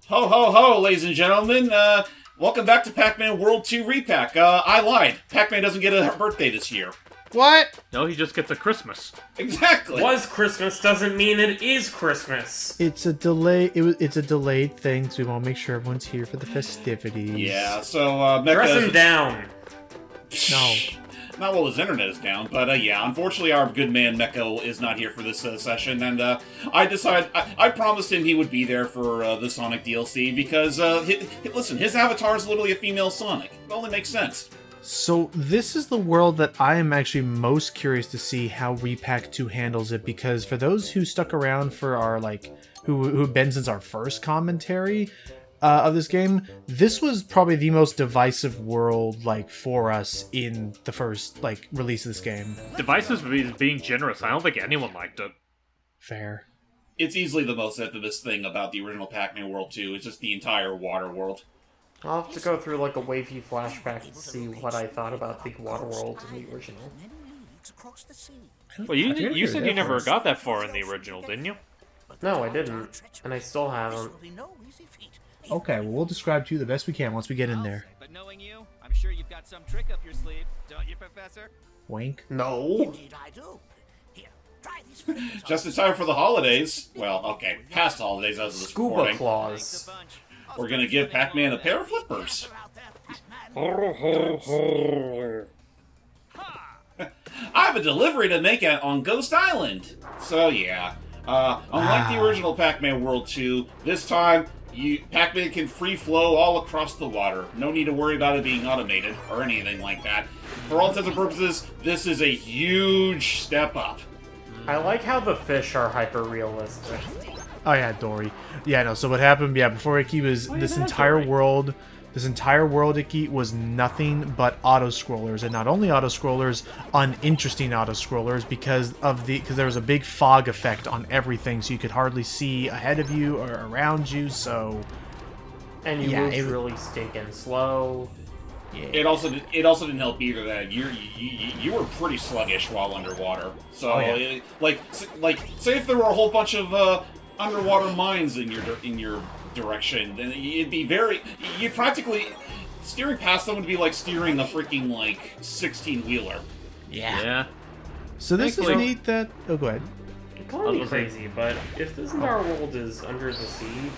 Ho, ho, ho, ladies and gentlemen. Welcome back to Pac-Man World 2 Re-Pac. I lied. Pac-Man doesn't get a birthday this year. What? No, he just gets a Christmas. Exactly. Was Christmas doesn't mean it is Christmas. It's a delay. It's a delayed thing, so we want to make sure everyone's here for the festivities. Yeah, so, Dress him down. No. Not while his internet is down, but yeah, unfortunately our good man Mecha is not here for this session, and I promised him he would be there for the Sonic DLC, because, listen, his avatar is literally a female Sonic. It only makes sense. So this is the world that I am actually most curious to see how Re-Pac 2 handles it, because for those who stuck around for our, who've been since our first commentary of this game, this was probably the most divisive world, for us in the first, release of this game. Divisive is being generous. I don't think anyone liked it. Fair. It's easily the most infamous thing about the original Pac-Man World 2. It's just the entire water world. I'll have to go through a wavy flashback to see what I thought about the water world in the original. Well, you said you never got that far in the original, didn't you? No, I didn't, and I still haven't. Okay, well, we'll describe to you the best we can once we get in there. But knowing you, I'm sure you've got some trick up your sleeve, don't you, Professor? Wink. No. Indeed I do. Here, try these fingers. Just in time for the holidays. Well, okay, past holidays as of this Scuba recording. claws. We're gonna give Pac-Man a pair of flippers. I have a delivery to make on Ghost Island. So yeah, unlike the original Pac-Man World 2, this time Pac-Man can free flow all across the water. No need to worry about it being automated or anything like that. For all intents and purposes, this is a huge step up. I like how the fish are hyper-realistic. Oh yeah, Dory. Yeah, no, so what happened, before Icky was this entire world, Icky, was nothing but auto-scrollers, and not only auto-scrollers, uninteresting auto-scrollers, because there was a big fog effect on everything, so you could hardly see ahead of you or around you, so... And you moved really stinking slow. Yeah. It also didn't help either that you were pretty sluggish while underwater. So say if there were a whole bunch of underwater mines in your direction, then you'd practically steering past them would be like steering a freaking 16-wheeler. Yeah. So this is neat that... Oh, go ahead. Call me crazy, but if this entire world is under the sea,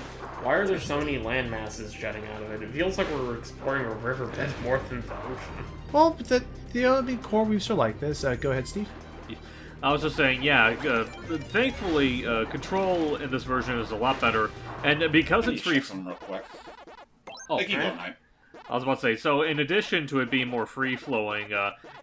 why are there so many land masses jutting out of it? It feels like we're exploring a riverbed more than the ocean. Well, the core reefs are like this. Go ahead, Steve. I was just saying, yeah, thankfully, control in this version is a lot better, and because it's free... real quick. Oh, Keep going, Mike. I was about to say, so in addition to it being more free-flowing,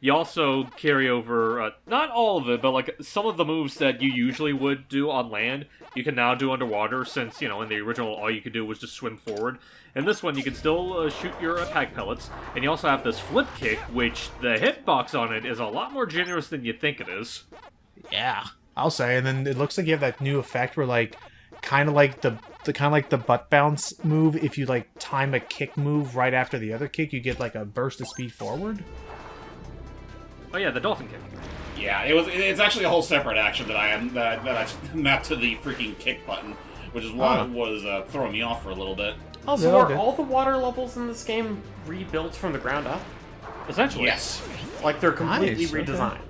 you also carry over, not all of it, but some of the moves that you usually would do on land, you can now do underwater, since, in the original all you could do was just swim forward. In this one, you can still shoot your Pac pellets, and you also have this flip kick, which the hitbox on it is a lot more generous than you think it is. Yeah, I'll say, and then it looks like you have that new effect where kind of like the butt bounce move. If you time a kick move right after the other kick, you get a burst of speed forward. Oh yeah, the dolphin kick. Yeah, it's actually a whole separate action that I mapped to the freaking kick button, which is why it was throwing me off for a little bit. Oh, so are all the water levels in this game rebuilt from the ground up? Essentially, yes. They're completely Nice, redesigned. okay.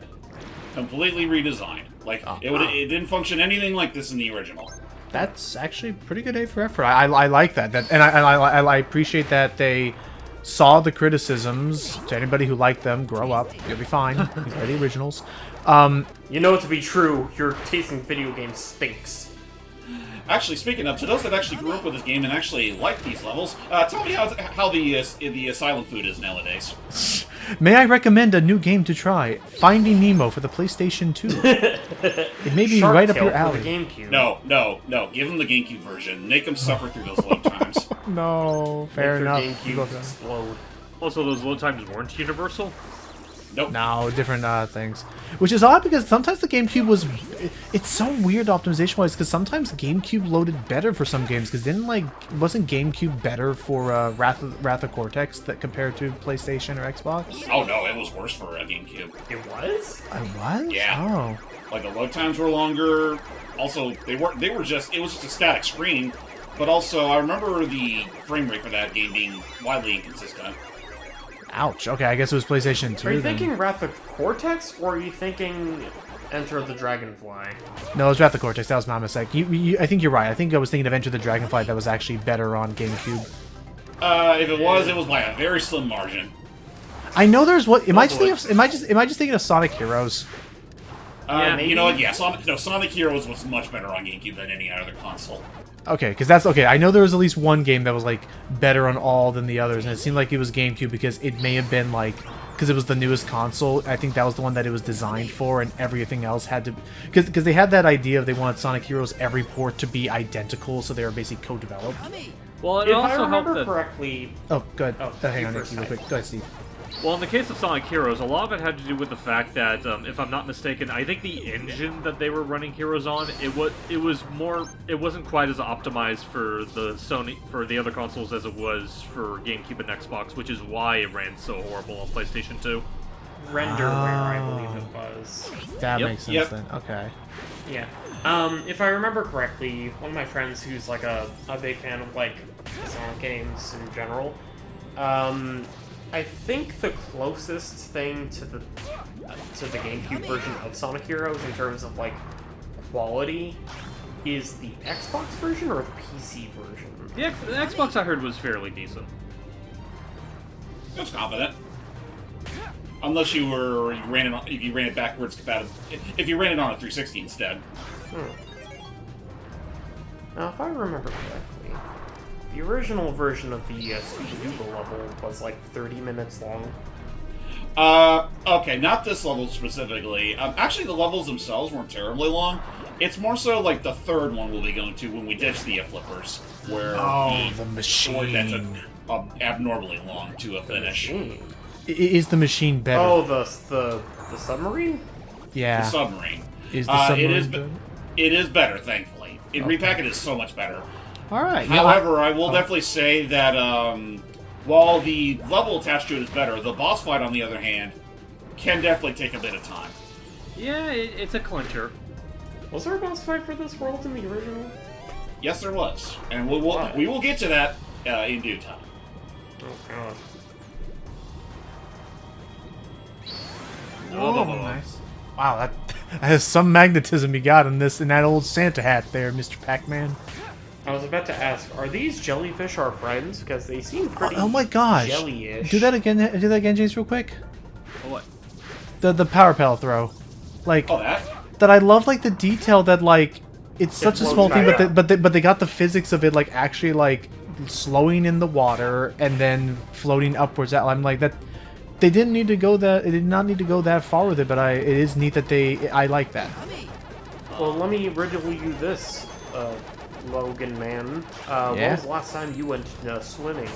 Completely redesigned. It didn't function anything like this in the original. That's actually pretty good A for effort. I like that. I appreciate that they saw the criticisms. To anybody who liked them, grow up. You'll be fine. These are the originals. You know it to be true. Your taste in video games stinks. Actually, speaking of, to those that actually grew up with this game and actually like these levels, tell me how the Asylum food is nowadays. May I recommend a new game to try? Finding Nemo for the PlayStation 2. It may be Shark right up Tale your for alley. the GameCube. No. Give them the GameCube version. Make them suffer through those load times. No, fair enough. Make your GameCube explode. Also, those load times weren't universal. Nope. No, different things. Which is odd because sometimes the GameCube was... It's so weird optimization-wise because sometimes the GameCube loaded better for some games because wasn't GameCube better for Wrath of Cortex that compared to PlayStation or Xbox? Oh no, it was worse for GameCube. It was? It was? Yeah. Oh. The load times were longer. Also, it was just a static screen. but also I remember the frame rate for that game being widely inconsistent. Ouch. Okay, I guess it was PlayStation 2. Are you then. thinking Wrath of Cortex, or are you thinking Enter the Dragonfly? No, it was Wrath of Cortex. That was my mistake. I think you're right. I think I was thinking of Enter the Dragonfly that was actually better on GameCube. If it was by a very slim margin. I know there's what. Am I just thinking of Sonic Heroes? maybe. You know what? Yeah, Sonic Heroes was much better on GameCube than any other console. Okay, because that's okay. I know there was at least one game that was like better on all than the others, and it seemed like it was GameCube because it may have been like because it was the newest console. I think that was the one that it was designed for, and everything else had to because they had that idea of they wanted Sonic Heroes every port to be identical, so they were basically co-developed. Well, it If also I remember helped that. correctly, Oh, good. Oh, Hang you on, first, Nicky, real Ty. quick. Go ahead, Steve. Well, in the case of Sonic Heroes, a lot of it had to do with the fact that, if I'm not mistaken, I think the engine that they were running Heroes on, it wasn't quite as optimized for the other consoles as it was for GameCube and Xbox, which is why it ran so horrible on PlayStation 2. Renderware, I believe it was. That Yep. makes sense Yep. then. Okay. Yeah. If I remember correctly, one of my friends who's like a big fan of like Sonic games in general, I think the closest thing to the GameCube version of Sonic Heroes in terms of like quality is the Xbox version or the PC version. The Xbox I heard was fairly decent. It was competent. Unless if you ran it backwards compatible. If you ran it on a 360 instead. Now, if I remember correctly, the original version of the Duba level was like 30 minutes long. Okay, not this level specifically. Actually, the levels themselves weren't terribly long. It's more so like the third one we'll be going to when we ditch the flippers, where the machine. that's abnormally long to a finish. Is the machine better? Oh, the submarine? yeah. The submarine. Is the submarine it is better? It is better, thankfully. In Re-Pac, it is so much better. All right. However, I will definitely say that while the level attached to it is better, the boss fight, on the other hand, can definitely take a bit of time. Yeah, it's a clincher. Was there a boss fight for this world in the original? Yes, there was, and we will get to that in due time. Oh god. Oh, nice. Wow, that has some magnetism you got in that old Santa hat there, Mr. Pac-Man. I was about to ask, are these jellyfish our friends? Because they seem pretty Oh my gosh! jelly-ish. Do that again, James, real quick. What? The power paddle throw, like Oh, that? that. I love like the detail that like it's such a floats small thing, back. but they got the physics of it like actually like slowing in the water and then floating upwards. I'm like that. They didn't need to go that. It did not need to go that far with it, but it is neat that I like that. Well, let me riddle you this, Logan man. When Yeah? was the last time you went swimming?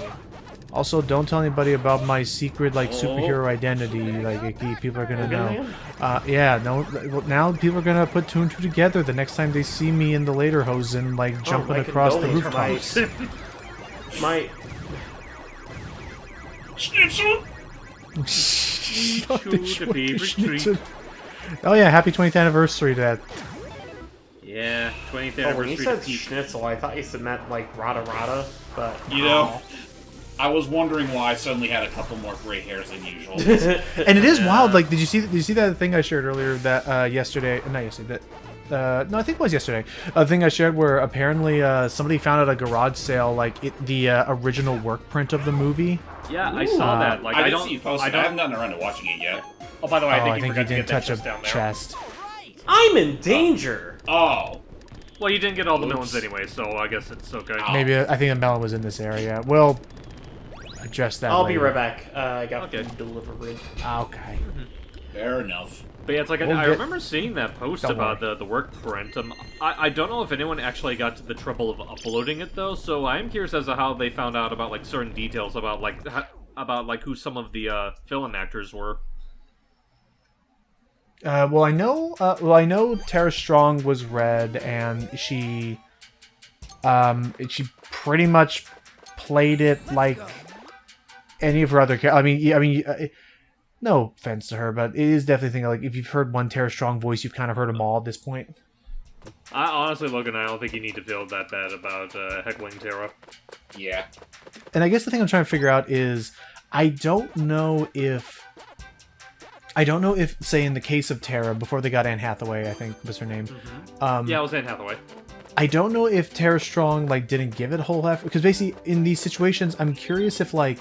Also, don't tell anybody about my secret like superhero identity. Like people are gonna Logan know. Yeah, no. Well, now people are gonna put 2 and 2 together the next time they see me in the Lederhosen, like jumping my across the condolences, rooftops. My Schnitzel? Shoot a favorite treat. Oh yeah, happy 20th anniversary to that. Yeah, 20th oh, when anniversary you to said Pete. schnitzel, I thought you meant like rata, but You know, I was wondering why I suddenly had a couple more gray hairs than usual. And it is wild. Like, did you see that thing I shared earlier that yesterday? Not yesterday. No, I think it was yesterday. A thing I shared where apparently somebody found at a garage sale like the original work print of the movie. Yeah, I saw that. Like, I I didn't don't. see you post I it. I don't. haven't gotten around to watching it yet. Oh, by the way, Oh, I think you forgot to didn't get that touch a chest down there. chest. I'm in danger. Oh. Well, you didn't get all the Oops. melons anyway, so I guess it's okay. Maybe I think the melon was in this area. We'll address that. I'll be later. right back. I got Okay. food delivered. Okay. Fair enough. But yeah, it's like We'll I get- remember seeing that post Don't about worry. the work print. I don't know if anyone actually got to the trouble of uploading it though. So I am curious as to how they found out about like certain details about like who some of the villain actors were. Well, I know Tara Strong was red, and she pretty much played it like any of her other characters. No offense to her, but it is definitely a thing. Like, if you've heard one Tara Strong voice, you've kind of heard them all at this point. Honestly, Logan, I don't think you need to feel that bad about heckling Terra. Yeah. And I guess the thing I'm trying to figure out is I don't know if, say, in the case of Terra, before they got Anne Hathaway, I think was her name. Yeah, it was Anne Hathaway. I don't know if Tara Strong like didn't give it a whole half, because basically in these situations, I'm curious if like,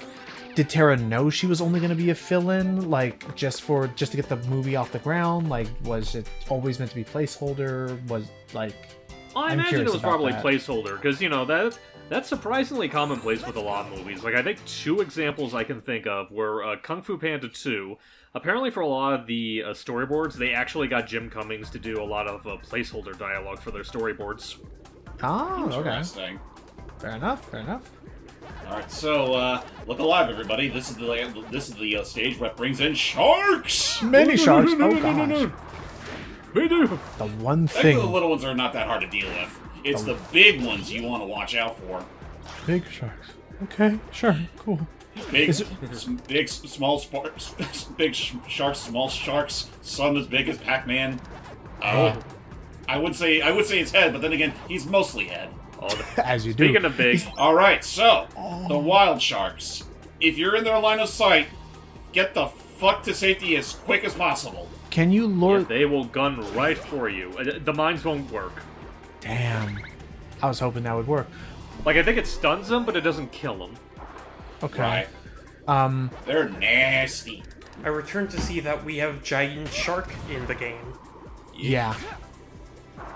did Tara know she was only going to be a fill-in, like just to get the movie off the ground? Like, was it always meant to be placeholder? Was like, I I'm imagine it curious was about probably that. placeholder, because that's surprisingly commonplace with a lot of movies. Like, I think 2 examples I can think of were Kung Fu Panda 2. Apparently, for a lot of the storyboards, they actually got Jim Cummings to do a lot of placeholder dialogue for their storyboards. Oh, okay. Interesting. Fair enough. All right, so look alive, everybody. This is the stage where it brings in sharks. Many sharks. Oh gosh. We do. The one Actually, the thing. little ones are not that hard to deal with. It's the big ones you want to watch out for. Big sharks. Okay, sure, cool. Big, Is it- big, small sparks, big sharks, small sharks. Some as big as Pac-Man. I would say it's head, but then again, he's mostly head. As you do. Speaking of big, All right, so the wild sharks. If you're in their line of sight, get the fuck to safety as quick as possible. Can you lure? they will gun right for you. The mines won't work. Damn. I was hoping that would work. Like, I think it stuns them, but it doesn't kill them. Okay. Right. They're nasty. I returned to see that we have giant shark in the game. Yeah.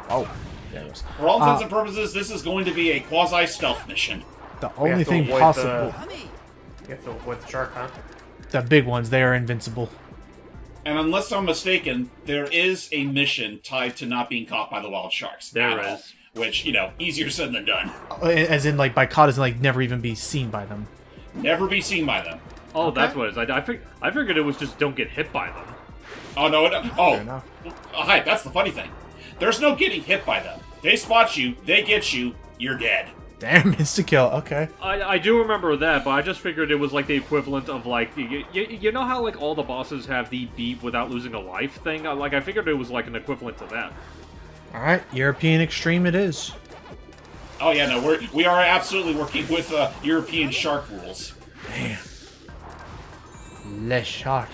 Oh, there it was. For all intents and purposes, this is going to be a quasi-stealth mission. The We only have to thing avoid possible. You have to avoid the shark, huh? The big ones, they are invincible. And unless I'm mistaken, there is a mission tied to not being caught by the wild sharks. There at all, is. Which, easier said than done. As in, like, by caught as in, like, never even be seen by them. Never be seen by them. Oh, Okay. that's what it is. I figured it was just don't get hit by them. Oh, no. Fair Oh, enough. hi, that's the funny thing. There's no getting hit by them. They spot you, they get you, you're dead. Damn, insta-kill. Okay. I do remember that, but I just figured it was like the equivalent of like you know how like all the bosses have the beat without losing a life thing. Like I figured it was like an equivalent to that. Alright, European Extreme it is. Oh, yeah, no, we are absolutely working with European shark rules. Damn. Le Shark.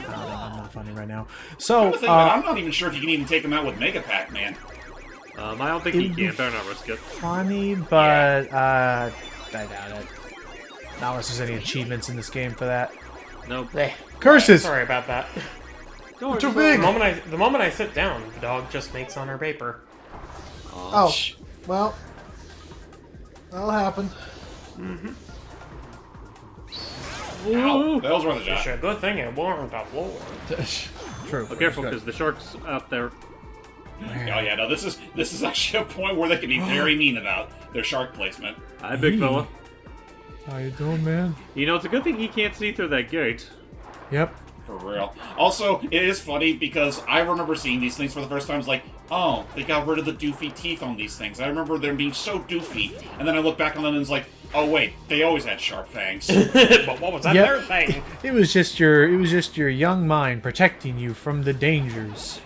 I'm not funny right now. So, I'm not even sure if you can even take them out with Mega Pac-Man. I don't think he can. Better not risk it. funny, but I doubt it. Not unless there's any achievements in this game for that. Nope. Curses! Sorry about that. Don't Too worry, big! The moment I sit down, the dog just makes on her paper. Oh, well, that'll happen. Ow, that was worth a It's shot. a good thing it warmed the floor. True. Be careful because the shark's out there. Oh, yeah, no, this is actually a point where they can be very mean about their shark placement. Hi, big fella. How you doing, man? You know, it's a good thing he can't see through that gate. Yep. For real. Also, it is funny because I remember seeing these things for the first time. It's like, oh, they got rid of the doofy teeth on these things. I remember them being so doofy. And then I look back on them and it's like, oh wait, they always had sharp fangs. But what was that Yep. third thing? It was just your young mind protecting you from the dangers.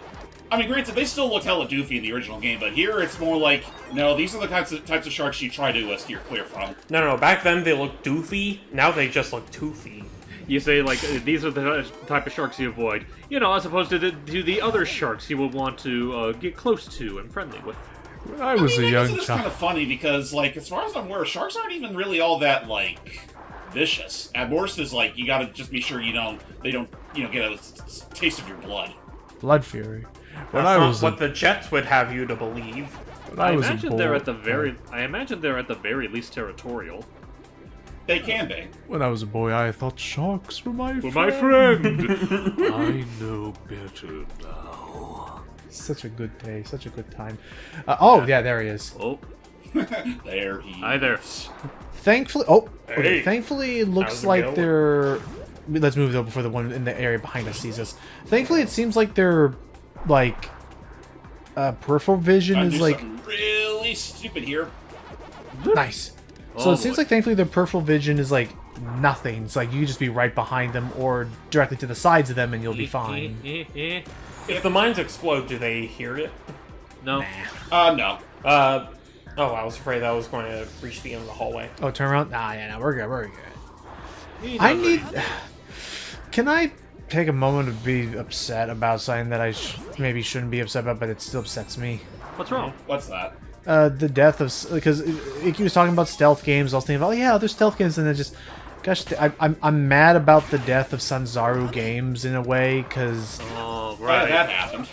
I mean, granted, they still looked hella doofy in the original game, but here it's more like, no, these are the types of sharks you try to steer clear from. No, back then they looked doofy. Now they just look toothy. You say, like, these are the type of sharks you avoid. You know, as opposed to the other sharks you would want to get close to and friendly with. When I was a I guess young it is kind child. of funny because, like, as far as I'm aware, sharks aren't even really all that, like, vicious. At worst is, like, you gotta just be sure they don't, get a taste of your blood. Blood Fury. When That's I not was what a, the Jets would have you to believe. when I I was a imagine boy, they're at the very least territorial. They can be. when I was a boy, I thought sharks were my Well, friend. my friend! I know better now. Such a good day, such a good time. Oh yeah, there he is. Oh, There he hi there. is. Thankfully, okay. Hey. Thankfully, it looks How's it like going? they're. Let's move though before the one in the area behind us sees us. Thankfully, it seems like their like peripheral vision Trying to is do like something really stupid here. nice. So Oh, it seems boy. like thankfully their peripheral vision is like nothing. It's like you can just be right behind them or directly to the sides of them and you'll be fine. If the mines explode, do they hear it? No. No. Oh, I was afraid I was going to reach the end of the hallway. Oh, turn around. Nah, yeah, no, we're good. We're good. He I doesn't. need. Can I take a moment to be upset about something that I maybe shouldn't be upset about, but it still upsets me? What's wrong? What's that? The death of, because Icky was talking about stealth games. I was thinking, oh yeah, there's stealth games, and then just, gosh, I'm mad about the death of Sanzaru games in a way, because Oh, Right. right. That happened.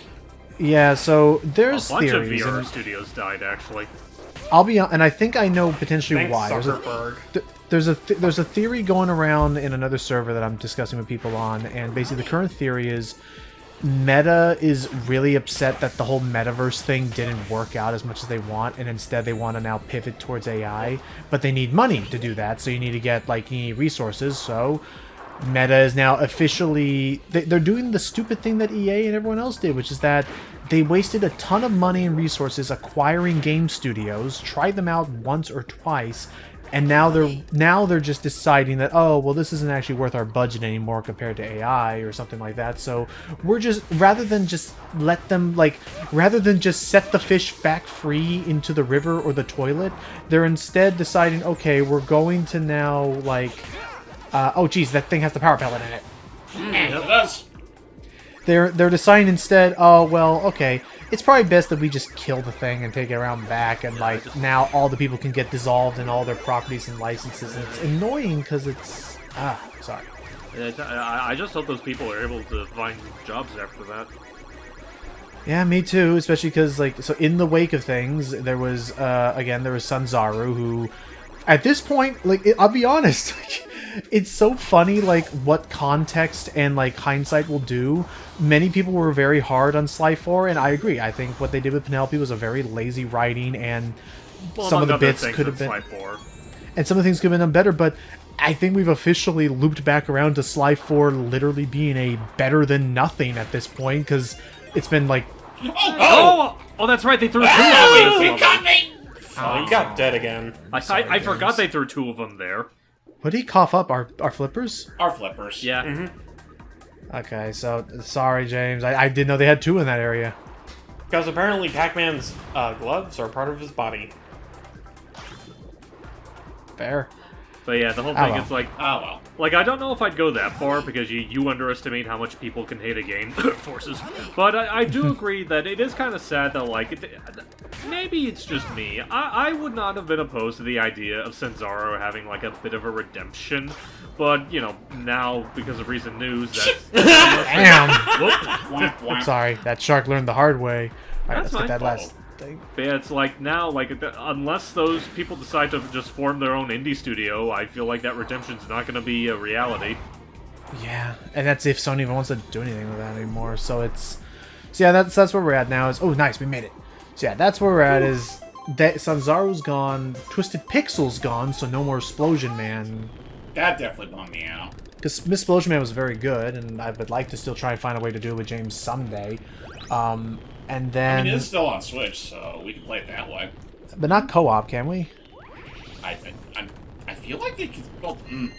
yeah, so there's A bunch of theories, VR and studios died, actually. I'll be, and I think I know potentially Thanks, why. Zuckerberg. There's a theory going around in another server that I'm discussing with people on, and basically the current theory is Meta is really upset that the whole metaverse thing didn't work out as much as they want, and instead they want to now pivot towards AI, but they need money to do that, so you need to get, like, you need resources, so Meta is now officially, they're doing the stupid thing that EA and everyone else did, which is that they wasted a ton of money and resources acquiring game studios, tried them out once or twice, and now they're just deciding that, oh, well, this isn't actually worth our budget anymore compared to AI or something like that. So we're just, rather than just set the fish back free into the river or the toilet, they're instead deciding, okay, we're going to now, like, oh geez, that thing has the power pellet in it. It does. They're deciding instead, oh, well, okay, it's probably best that we just kill the thing and take it around back, and, like, now all the people can get dissolved and all their properties and licenses, and it's annoying because it's... sorry. I just hope those people are able to find jobs after that. Yeah, me too, especially because, like, so in the wake of things, there was, again, there was Sanzaru, who, at this point, like, I'll be honest, it's so funny, like, what context and, like, hindsight will do. Many people were very hard on Sly 4, and I agree. I think what they did with Penelope was a very lazy writing, and some of the bits could have been... And some of the things could have been done better, but I think we've officially looped back around to Sly 4 literally being a better than nothing at this point, because it's been, like... Oh, that's right, they threw two of them Oh, in he this got level. me! Oh, you got dead again. I forgot they threw two of them there. What did he cough up? Our flippers? Our flippers. Yeah. Okay, so, sorry, James. I didn't know they had two in that area. Because apparently Pac-Man's gloves are part of his body. Fair. But yeah, the whole Oh, thing well. is like... Oh, well. Like, I don't know if I'd go that far, because you underestimate how much people can hate a game, forces. But I do agree that it is kind of sad that, like, maybe it's just me. I would not have been opposed to the idea of Sanzaru having, like, a bit of a redemption. But, you know, now, because of recent news, that's... Damn! Womp, womp. Sorry, that shark learned the hard way. Alright, That's let's get fine. that last thing. But yeah, it's like now, like, unless those people decide to just form their own indie studio, I feel like that redemption's not going to be a reality. Yeah, and that's if Sony even wants to do anything with that anymore. So it's... So yeah, that's where we're at now. Is oh, nice, we made it. So yeah, that's where we're at, is that Sanzaru's gone, Twisted Pixel's gone, so no more Explosion Man. That definitely bummed me out. Because Miss Explosion Man was very good, and I would like to still try and find a way to do it with James someday. And then... I mean, it is still on Switch, so we can play it that way. But not co-op, can we? I feel like they could... Well,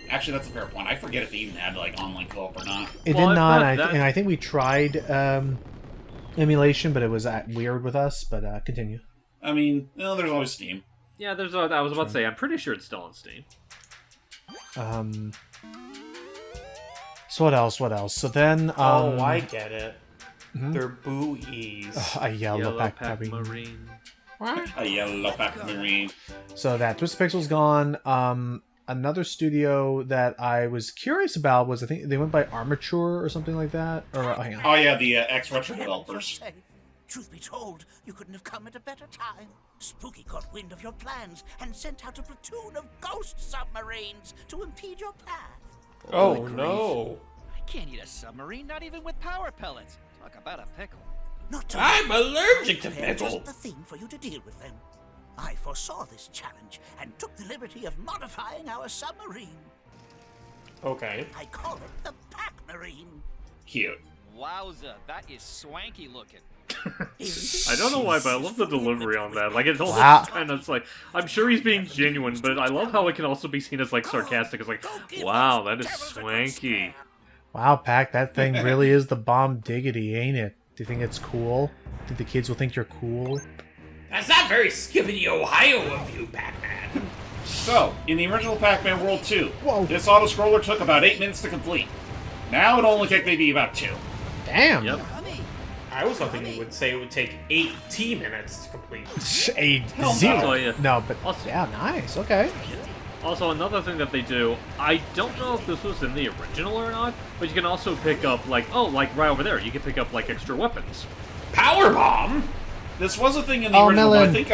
actually, that's a fair point. I forget if they even had, like, online co-op or not. It Well, did if not, not and I think we tried emulation, but it was weird with us, but continue. I mean, no, there's always Steam. Yeah, I was about to say, I'm pretty sure it's still on Steam. So what else? So then... Oh, I get it. They're buoys. A yellow Pac-Marine. Pac-Marine. A yellow Pac-Marine. So that Twisted Pixel's gone. Another studio that I was curious about was, I think they went by Armature or something like that. Or hang on. Oh, yeah, the ex-Retro developers. Safe. Truth be told, you couldn't have come at a better time. Spooky caught wind of your plans and sent out a platoon of ghost submarines to impede your path. Oh, no. I can't eat a submarine, not even with power pellets. Talk about a pickle. Not to I'm allergic to They're pickle. just the thing for you to deal with them. I foresaw this challenge and took the liberty of modifying our submarine. Okay. I call it the Pac-Marine. Cute. Wowza, that is swanky looking. I don't know why, but I love the delivery on that. Like, it's also Wow. kind of, it's like, I'm sure he's being genuine, but I love how it can also be seen as, like, sarcastic. It's like, wow, that is swanky. Wow, Pac, that thing really is the bomb diggity, ain't it? Do you think it's cool? Think the kids will think you're cool? That's not very Skibbity Ohio of you, Pac-Man. So, in the original Pac-Man World 2, Whoa. this auto-scroller took about 8 minutes to complete. Now it only take maybe about 2. Damn. Yep. I was hoping you would say it would take 80 minutes to complete. 8 no. 0. Oh, yeah. No, but Also- yeah, nice. Okay. Also, another thing that they do, I don't know if this was in the original or not, but you can also pick up, like right over there, you can pick up, extra weapons. Power bomb. This was a thing in the Oh, original, but I Melon. think...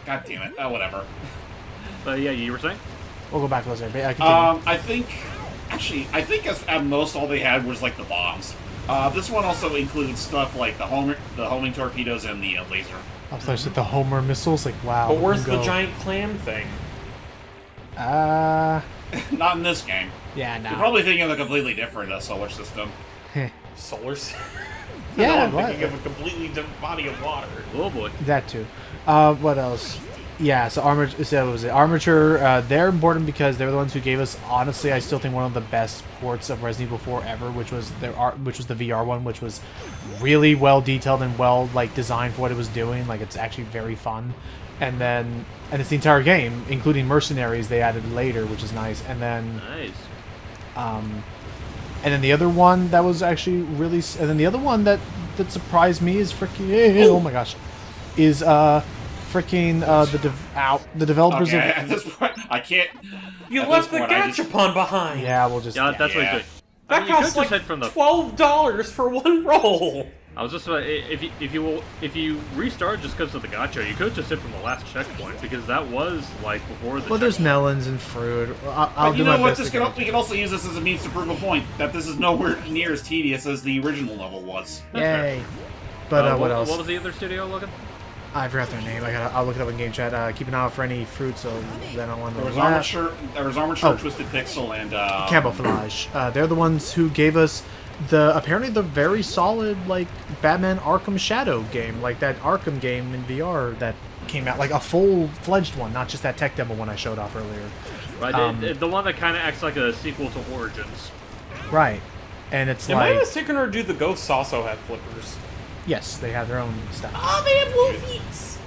God damn it. Oh, whatever. But yeah, you were saying? We'll go back to those there. Continue. I think... Actually, I think at most all they had was, the bombs. This one also includes stuff like the homing torpedoes and the laser. I thought you the Homer missiles. Like, wow. But where's go. the giant clam thing? Not in this game. Yeah, no. You're probably thinking of a completely different solar system. Solar system? Yeah, I'm what? thinking of a completely different body of water. Oh boy. That too. What else? Yeah, so armature. So what was it? Armature. They're important because they're the ones who gave us. Honestly, I still think one of the best ports of Resident Evil 4 ever, which was the VR one, which was really well detailed and well designed for what it was doing. It's actually very fun. And it's the entire game, including mercenaries. They added later, which is nice. And then Nice. and then the other one that was actually really, and then the other one that surprised me is freaking. Oh my gosh, is freaking the developers Okay, of. at this point, I can't... You at left the this point, I just- gachapon behind. Yeah, we'll just. Yeah, that's what Yeah. you do. That you could costs just head from the. $12 for one roll. I was just if you restart just because of the gacha, you could just hit from the last checkpoint because that was before the. Well, there's checkpoint. melons and fruit. I'll But do you my know what? best. We can also use this as a means to prove a point that this is nowhere near as tedious as the original level was. Yay! But what else? What was the other studio looking? I forgot their name. I'll look it up in game chat. Keep an eye out for any fruit, so then I'll want to. There was Armature, Twisted Pixel, and Camouflage. They're the ones who gave us apparently the very solid Batman Arkham Shadow game, that Arkham game in VR that came out, a full-fledged one, not just that tech demo one I showed off earlier. Right, the one that kind of acts like a sequel to Origins. Right, and it's Am I mistaken, or do the ghosts also have flippers? yes, they have their own stuff. Oh, they have wolfies!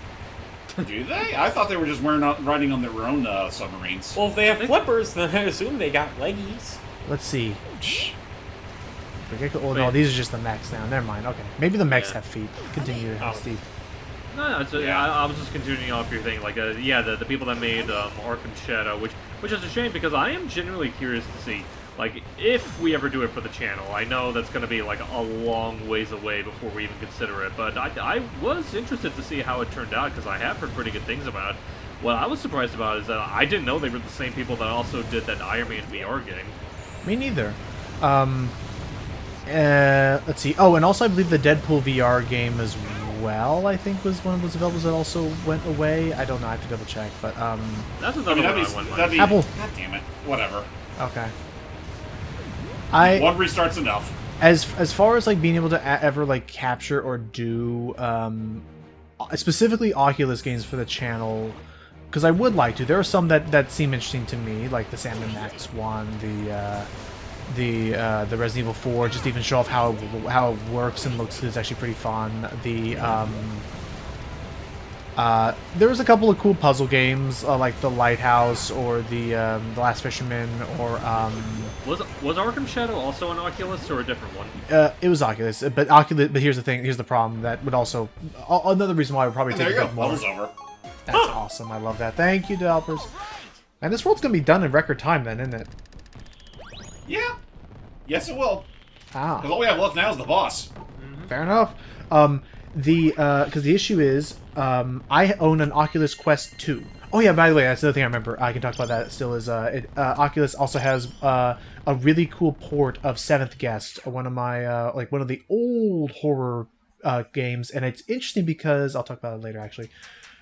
Do they? I thought they were just riding on their own submarines. Well, if they have flippers, then I assume they got leggies. Let's see. Oh no, these are just the mechs now. Never mind. Okay, maybe the mechs Yeah. have feet. Continue, Oh. Steve. No, Yeah. I was just continuing off your thing. The people that made Arkham Shadow, which is a shame because I am genuinely curious to see, if we ever do it for the channel. I know that's going to be a long ways away before we even consider it, but I was interested to see how it turned out because I have heard pretty good things about it. What I was surprised about is that I didn't know they were the same people that also did that Iron Man VR game. Me neither. Let's see. Oh, and also I believe the Deadpool VR game as well, I think, was one of those developers that also went away. I don't know. I have to double check. But That's I another mean, one I that'd went be... Apple. God damn it. Whatever. okay. One restart's enough. As far as being able to ever capture or do specifically Oculus games for the channel, because I would like to. There are some that seem interesting to me, like the Sam & Max one, the Resident Evil 4, just even show off how it works and looks is actually pretty fun. There was a couple of cool puzzle games like the Lighthouse or the Last Fisherman or Was Arkham Shadow also an Oculus or a different one? it was Oculus, but Oculus. But here's the thing. Here's the problem. That would also another reason why I would probably And take there a you bit go. more. Level's over. That's awesome. I love that. Thank you, developers. And this world's gonna be done in record time, then, isn't it? Yeah. Yes, it will. Ah. Because all we have left now is the boss. Fair enough. Because the issue is, I own an Oculus Quest 2. Oh yeah, by the way, that's the other thing I remember. I can talk about that still. Is Oculus also has a really cool port of Seventh Guest, one of my one of the old horror games, and it's interesting because I'll talk about it later actually.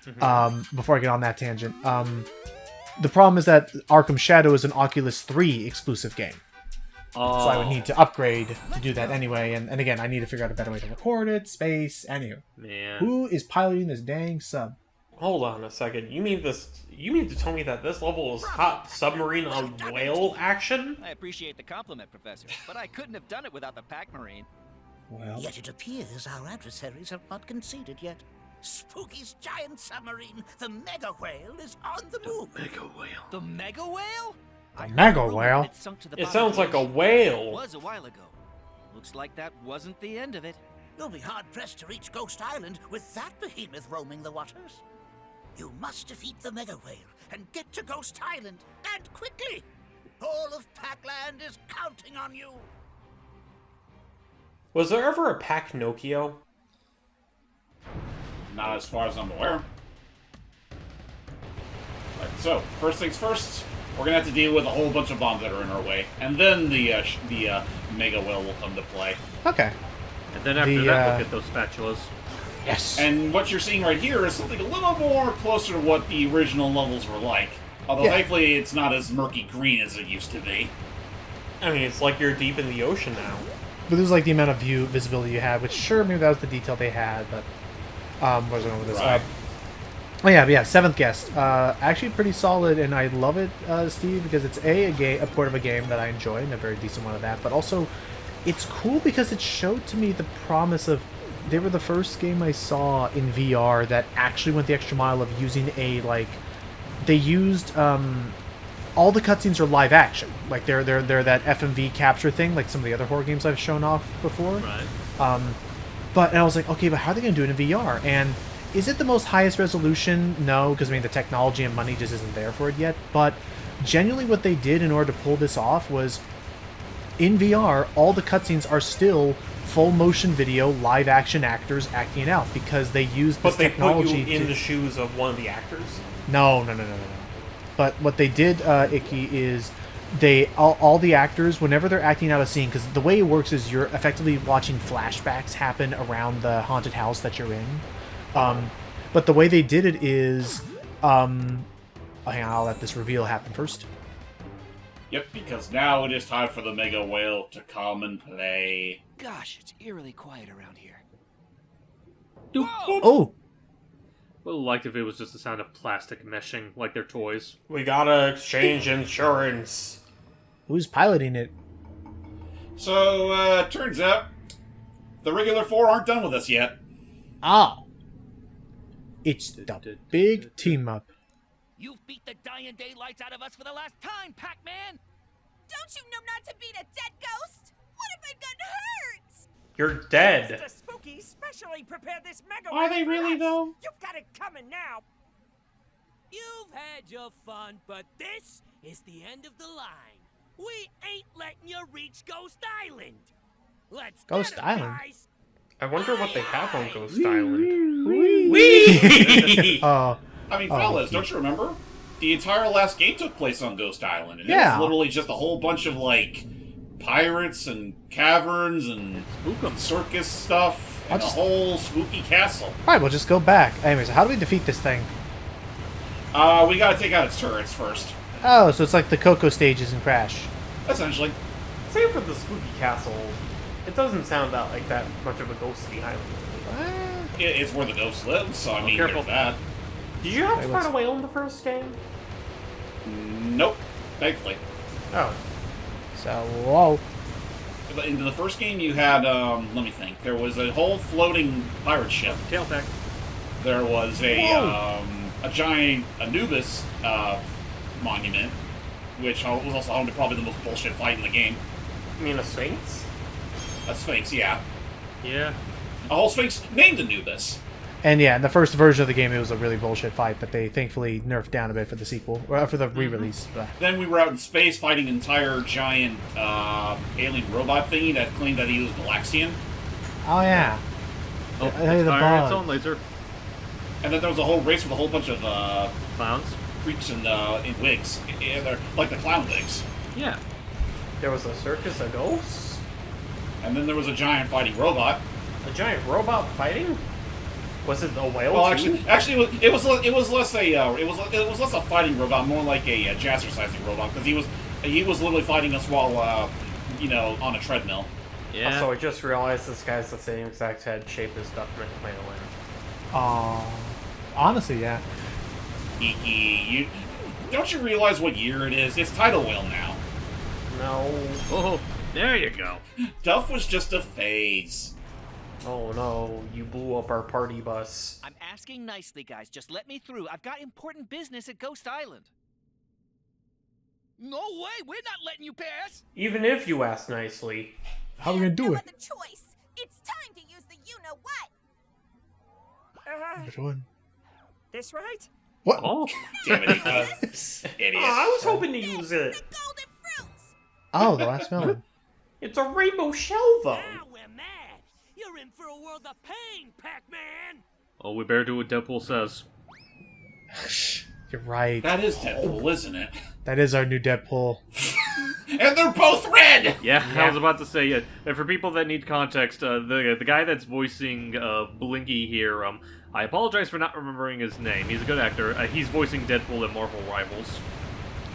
Before I get on that tangent, the problem is that Arkham Shadow is an Oculus 3 exclusive game. So I would need to upgrade to do that anyway, and again, I need to figure out a better way to record it, space, anywho. Man. Who is piloting this dang sub? Hold on a second. You mean to tell me that this level is hot submarine on whale action? I appreciate the compliment, Professor, but I couldn't have done it without the Pac-Marine. Well, Yet it appears our adversaries have not conceded yet. Spooky's giant submarine, the Mega Whale, is on the move. The mega whale? a mega whale. It sunk to the It bottom sounds of the like a ocean. It whale. was a while ago. Looks like that wasn't the end of it. You'll be hard-pressed to reach Ghost Island with that behemoth roaming the waters. You must defeat the Mega Whale and get to Ghost Island, and quickly! All of Pac-Land is counting on you! Was there ever a Pac-Nokia? Not as far as I'm aware. Right, so, first things first, we're gonna have to deal with a whole bunch of bombs that are in our way, and then the Mega Whale will come to play. Okay. And then after that, look at those spatulas. Yes. And what you're seeing right here is something a little more closer to what the original levels were like. Although, thankfully, it's not as murky green as it used to be. I mean, it's like you're deep in the ocean now. But this is like the amount of visibility you had, which sure, maybe that was the detail they had, but what was I going with this? Right. Yeah, seventh guest. Actually pretty solid, and I love it, Steve, because it's a port of a game that I enjoy, and a very decent one of that, but also it's cool because it showed to me the promise of, they were the first game I saw in VR that actually went the extra mile of using they used all the cutscenes are live action, like they're that FMV capture thing, like some of the other horror games I've shown off before. Right. But I was like, okay, but how are they going to do it in VR? And is it the most highest resolution? No, because I mean the technology and money just isn't there for it yet. But genuinely, what they did in order to pull this off was, in VR, all the cutscenes are still full motion video, live action actors acting it out because they used this But they technology. put you in the shoes of one of the actors? No. But what they did, Icky, is all the actors, whenever they're acting out a scene, because the way it works is you're effectively watching flashbacks happen around the haunted house that you're in. But the way they did it is, hang on, I'll let this reveal happen first. Yep, because now it is time for the Mega Whale to come and play. Gosh, it's eerily quiet around here. Oh, Would have liked if it was just the sound of plastic meshing, like their toys. We gotta exchange insurance. who's piloting it? So, turns out, the regular four aren't done with us yet. Oh, it's the big team up. You've beat the dying daylights out of us for the last time, Pac-Man! Don't you know not to beat a dead ghost? What if I've gotten hurt? You're dead. Mr. Spooky specially prepared this mega Are they whale for really, us. though? You've got it coming now. You've had your fun, but this is the end of the line. We ain't letting you reach Ghost Island. Let's Ghost get 'em, Island? guys. I wonder what they have on Ghost Island. Oh, I mean, Oh, fellas, okay. don't you remember? The entire last game took place on Ghost Island, and it Yeah. was literally just a whole bunch of, pirates and caverns and circus stuff and a whole spooky castle. alright, we'll just go back. Anyways, how do we defeat this thing? We gotta take out its turrets first, Oh, so it's like the Coco stages in Crash. essentially. Same for the Spooky Castle. It doesn't sound like that much of a ghostly island. It's where the ghost lives, so I mean, careful. there's that. Did you have to Hey, fight what's- a whale in the first game? Nope, thankfully. Oh. So, whoa. In the first game, you had, let me think, there was a whole floating pirate ship. Tail pack. There was a giant Anubis monument, which was also home to probably the most bullshit fight in the game. You mean a sphinx? A Sphinx, yeah. Yeah. A whole Sphinx named Anubis. And yeah, in the first version of the game, it was a really bullshit fight that they thankfully nerfed down a bit for the sequel, or for the re-release. Then we were out in space fighting an entire giant alien robot thingy that claimed that he was Galaxian. Oh yeah. Oh, Hey, it's the firing its bug. own laser. And then there was a whole race with a whole bunch of Clowns. freaks in wigs. Yeah, they're like the clown wigs. Yeah. There was a circus of ghosts? And then there was a giant fighting robot. A giant robot fighting? Was it a whale Well, too? actually, it was less a fighting robot, more like a jazzercising robot, because he was literally fighting us while on a treadmill. Yeah. Also, I just realized this guy's the same exact head shape as Duck McClellan. Honestly, yeah. Don't you realize what year it is? It's Tidal Whale now. No. Oh, there you go. Duff was just a phase. Oh no, you blew up our party bus. I'm asking nicely, guys. Just let me through. I've got important business at Ghost Island. No way, we're not letting you pass. Even if you ask nicely. How are we gonna do no it? other choice. It's time to use the you-know-what. Which one? This right? What? Oh, Damn it, Oh, idiot. I was hoping to use The it. golden fruits. Oh, the last melon. It's a rainbow shell, though. Now we're mad. You're in for a world of pain, Pac-Man. oh, we better do what Deadpool says. You're right. That is Deadpool, isn't it? That is our new Deadpool. And they're both red! Yeah, I was about to say it. And for people that need context, the guy that's voicing Blinky here, I apologize for not remembering his name. He's a good actor. He's voicing Deadpool in Marvel Rivals.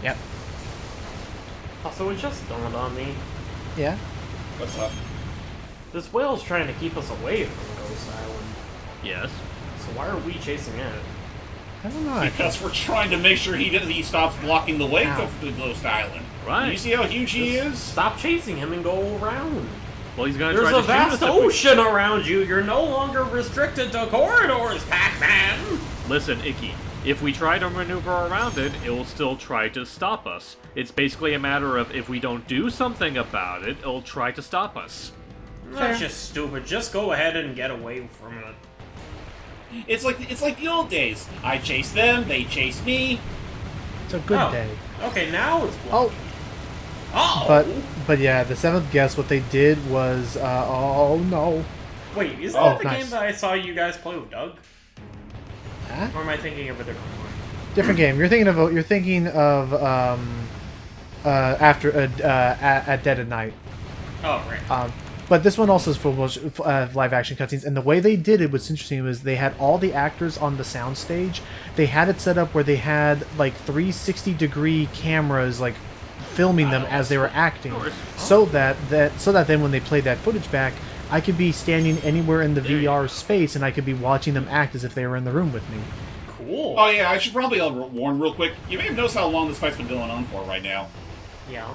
Yep. Also, it just dawned on me. Yeah. What's up? This whale's trying to keep us away from Ghost Island. Yes. So why are we chasing it? I don't know. Because we're trying to make sure he stops blocking the way Ow. to Ghost Island. Right. You see how huge he is? Stop chasing him and go around. Well, he's gonna There's try a to shoot us vast if we- ocean around you. You're no longer restricted to corridors, Pac-Man. Listen, Icky. If we try to maneuver around it, it will still try to stop us. It's basically a matter of if we don't do something about it, it'll try to stop us. That's just stupid. Just go ahead and get away from it. It's like the old days. I chase them, they chase me. It's a good Oh. day. Okay, now it's Oh, Oh. but yeah, the seventh guest, what they did was, oh no. Wait, is Oh, that the nice. game that I saw you guys play with Doug? Huh? Or am I thinking of a different one? Different game. You're thinking of after at Dead of Night. Oh, right. But this one also is full live action cutscenes, and the way they did it, what's interesting was they had all the actors on the soundstage. They had it set up where they had like 360-degree cameras, like filming them as they were acting, so that then when they played that footage back, I could be standing anywhere in the VR space and I could be watching them act as if they were in the room with me. Cool. Oh yeah, I should probably warn real quick. You may have noticed how long this fight's been going on for right now. Yeah.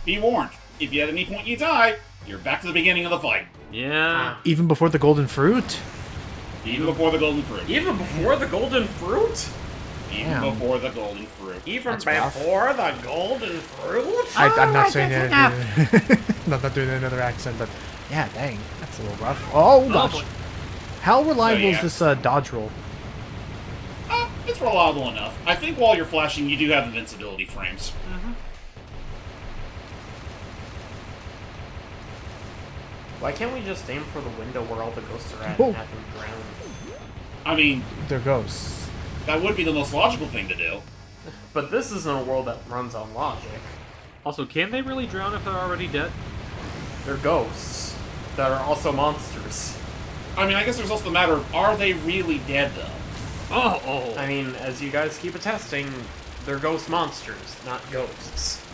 Be warned. If you at any point you die, you're back to the beginning of the fight. Yeah. Even before the golden fruit? Even before the golden fruit. Even before the golden fruit? Even Damn. before the golden fruit. Even That's rough. before the golden fruit? I'm not saying that. Not doing another accent, but yeah, dang, that's a little rough. Oh gosh. boy. How reliable yeah. is this dodge roll? It's reliable enough. I think while you're flashing, you do have invincibility frames. Why can't we just aim for the window where all the ghosts are at Oh. and have them drown? I mean, They're ghosts. that would be the most logical thing to do. But this isn't a world that runs on logic. Also, can they really drown if they're already dead? They're ghosts that are also monsters. I mean, I guess there's also the matter of, are they really dead, though? Oh. I mean, as you guys keep attesting, they're ghost monsters, not ghosts.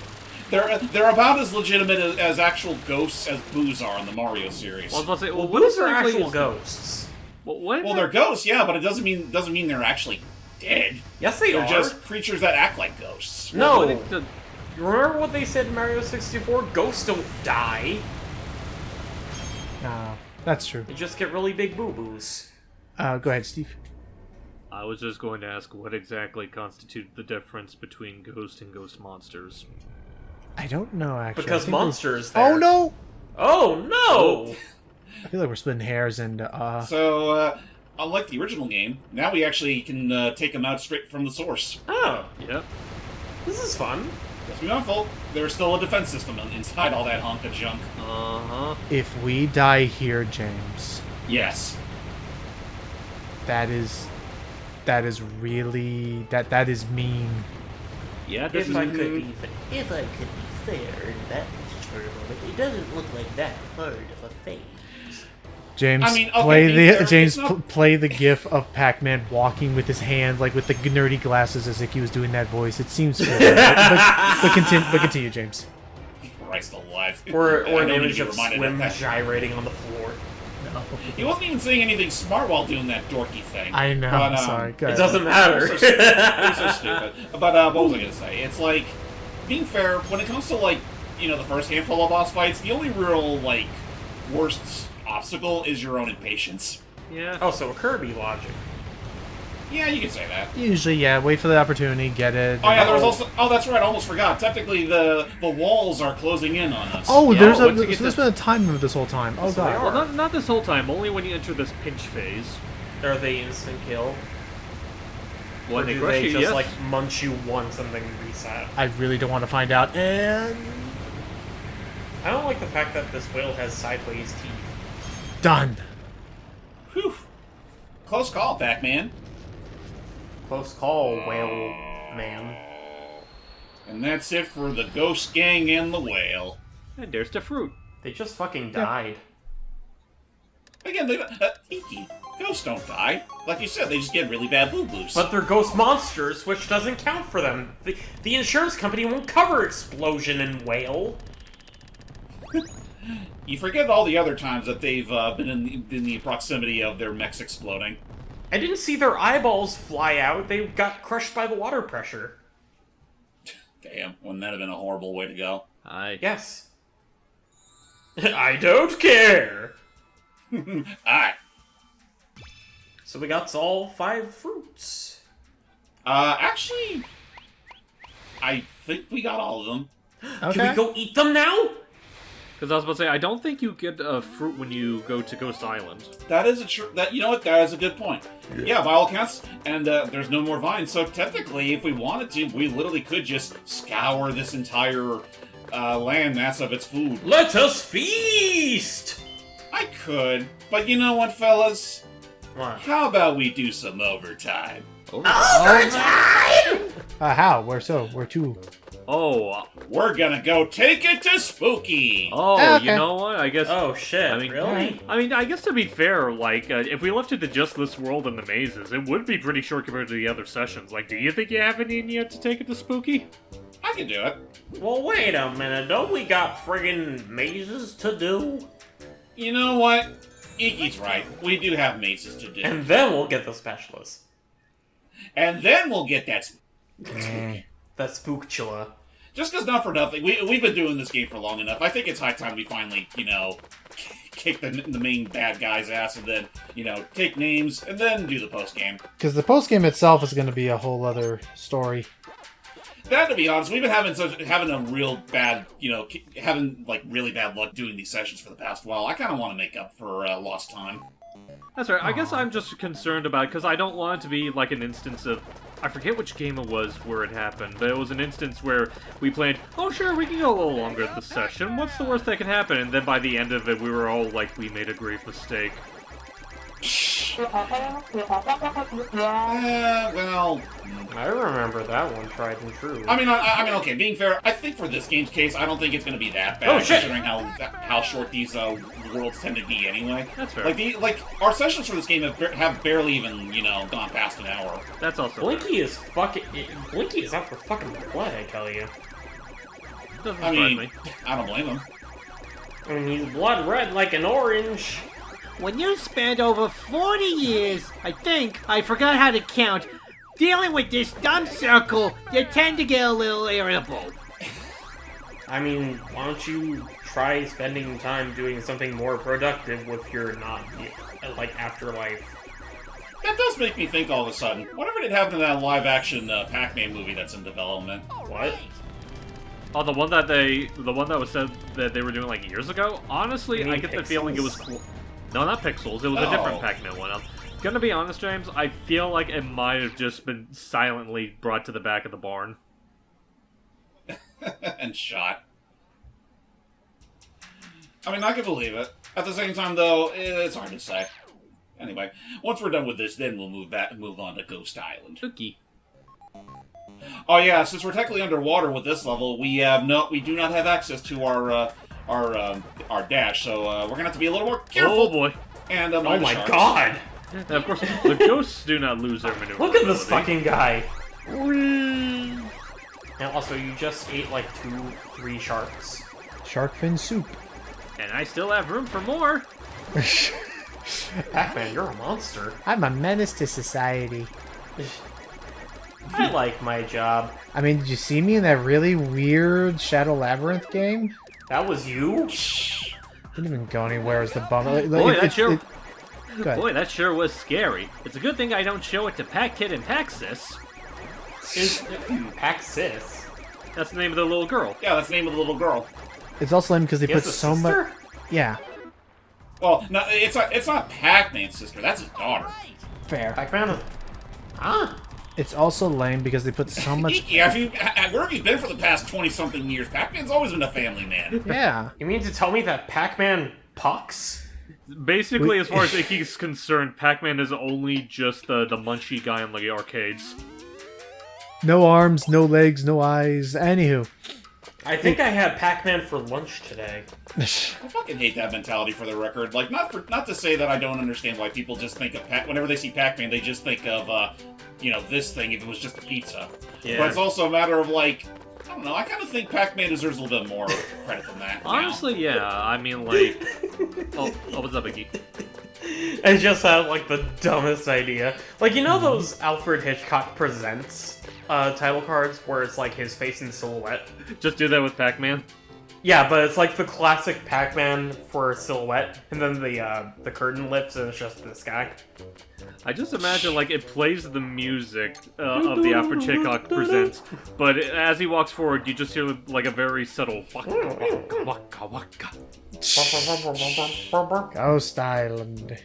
They're about as legitimate as actual ghosts as boos are in the Mario series. I was about to say, well, Well, what those are exactly actual is- ghosts. What? Well, they're ghosts, yeah, but it doesn't mean they're actually dead. Yes, they They're are. just creatures that act like ghosts. No. What if the- You remember what they said in Mario 64? Ghosts don't die. Nah, that's true. They just get really big boo-boos. Go ahead, Steve. I was just going to ask what exactly constituted the difference between ghost and ghost monsters. I don't know actually. Because I think we're- monsters there. Oh no! Oh, no! I feel like we're splitting hairs and So, unlike the original game, now we actually can take them out straight from the source. Oh, Yep. this is fun. Just be mindful, there's still a defense system inside all that hunk of junk. Uh-huh. if we die here, James, Yes. that is really that is mean. Yeah, this If is... I could be fair in that for a moment, it doesn't look like that hard of a phase. James, I mean, okay, play to be the fair, James it's not- play the gif of Pac-Man walking with his hand, like with the nerdy glasses, as if he was doing that voice. It seems fair, but continue, James. Christ alive. Or I an don't need image to be of reminded Slim that. gyrating on the floor. He wasn't even saying anything smart while doing that dorky thing. I know. But, I'm sorry. Go It ahead. doesn't matter. It was so stupid. But what was I gonna say? It's like, being fair, when it comes to like, the first handful of boss fights, the only real worst obstacle is your own impatience. Yeah. Oh, so Kirby logic. Yeah, you can say that. Usually, yeah. Wait for the opportunity, get it. Oh yeah, there's also. Oh, that's right. I almost forgot. Technically, the walls are closing in on us. Oh, Yeah, there's once you get there's been a time limit this whole time. Oh So they god. are. Well, not this whole time. Only when you enter this pinch phase. Are they instant kill? When Or they do crush they you, just yes. like munch you once and then reset? I really don't want to find out. And I don't like the fact that this whale has sideways teeth. done. Whew. Close call, Pac-Man. Close call, whale man. And that's it for the Ghost Gang and the whale. And there's the fruit. They just fucking died. Again, Iki, ghosts don't die. Like you said, they just get really bad boo-boos. But they're ghost monsters, which doesn't count for them. The insurance company won't cover explosion and whale. You forget all the other times that they've been in the proximity of their mechs exploding. I didn't see their eyeballs fly out. They got crushed by the water pressure. Damn, wouldn't that have been a horrible way to go? Yes. I don't care. Alright. So we got all 5 fruits. Actually, I think we got all of them. Okay. Can we go eat them now? Because I was about to say, I don't think you get a fruit when you go to Ghost Island. That is you know what? That is a good point. Yeah, by all accounts, and there's no more vines. So technically, if we wanted to, we literally could just scour this entire landmass of its food. Let us feast! I could, but you know what, fellas? What? How about we do some overtime? How? Where so? Where to? We're gonna go take it to Spooky. Okay. You know what? I guess. Oh shit, I mean, really? I guess to be fair, like, if we left it to just this world and the mazes, it would be pretty short compared to the other sessions. Like, do you think you have any in yet to take it to Spooky? I can do it. Well, wait a minute. Don't we got friggin' mazes to do? You know what? Iki's right. We do have mazes to do. And then we'll get the specialist. And then we'll get that... That spookchula. Just because not for nothing, we've been doing this game for long enough. I think it's high time we finally, kick the main bad guy's ass and then, take names and then do the post-game. Because the post game itself is going to be a whole other story. That, to be honest, we've been having a real bad, having, really bad luck doing these sessions for the past while. I kind of want to make up for lost time. That's right. I guess I'm just concerned about it because I don't want it to be like an instance of... I forget which game it was where it happened, but it was an instance where we planned, oh sure, we can go a little longer at the session, what's the worst that can happen? And then by the end of it, we were all like, we made a grave mistake. Well... I remember that one, tried and true. I mean, okay, being fair, I think for this game's case, I don't think it's going to be that bad, Oh, shit. considering how short these worlds tend to be anyway. That's fair. Our sessions for this game have barely even, gone past an hour. That's also Blinky is fucking... Blinky is out for fucking blood, I tell you. doesn't I surprise mean, me. I don't blame him. I mean, he's blood red like an orange. When you spend over 40 years, I forgot how to count, dealing with this dumb circle, you tend to get a little irritable. I mean, why don't you try spending time doing something more productive with your afterlife? That does make me think all of a sudden, whatever did happen to that live-action Pac-Man movie that's in development? What? Oh, the one that was said that they were doing like years ago? Honestly, You mean I get the feeling it was... Pixels? No, not Pixels. It was a different Oh. Pac-Man one. I'm gonna be honest, James, I feel like it might have just been silently brought to the back of the barn. And shot. I mean, I can believe it. At the same time, though, it's hard to say. Anyway, once we're done with this, then we'll move on to Ghost Island. Spooky. Oh yeah, since we're technically underwater with this level, we do not have access to our dash, so we're gonna have to be a little more careful. Oh boy. And Oh mind the my sharks. god! And of course, the ghosts do not lose their maneuver. Look at this fucking guy! And also, you just ate like 2-3 sharks. Shark fin soup. And I still have room for more. Pac-Man, you're a monster. I'm a menace to society. I like my job. I mean, did you see me in that really weird Shadow Labyrinth game? That was you? Didn't even go anywhere as the bummer. Boy, that sure... Go ahead. Boy, that sure was scary. It's a good thing I don't show it to Pac-Kid and Pac-Sis. Is Pac-Sis? That's the name of the little girl. Yeah, that's the name of the little girl. It's also lame because they He put has a so much. sister? Yeah, Well, no, it's not Pac-Man's sister. That's his daughter. fair. Pac-Man? Ah! It's also lame because they put so much. Yeah, where have you been for the past 20-something years? Pac-Man's always been a family man. Yeah. You mean to tell me that Pac-Man pucks? Basically, as far as Icky's concerned, Pac-Man is only just the munchy guy in the arcades. No arms, no legs, no eyes. Anywho. I think I had Pac-Man for lunch today. I fucking hate that mentality for the record. Like, not to say that I don't understand why people just think of whenever they see Pac-Man, they just think of, this thing if it was just a pizza. Yeah. But it's also a matter of, like, I don't know, I kind of think Pac-Man deserves a little bit more credit than that. Honestly, yeah. I mean, like... oh, what's up, Icky? I just had, like, the dumbest idea. Like, you know those Alfred Hitchcock Presents title cards where it's, like, his face in silhouette? Just do that with Pac-Man? Yeah, but it's like the classic Pac-Man for silhouette, and then the curtain lifts and it's just this guy. I just imagine, like, it plays the music of the Alfred Hitchcock Presents, but as he walks forward, you just hear, like, a very subtle waka, waka, waka, waka. Ghost Island.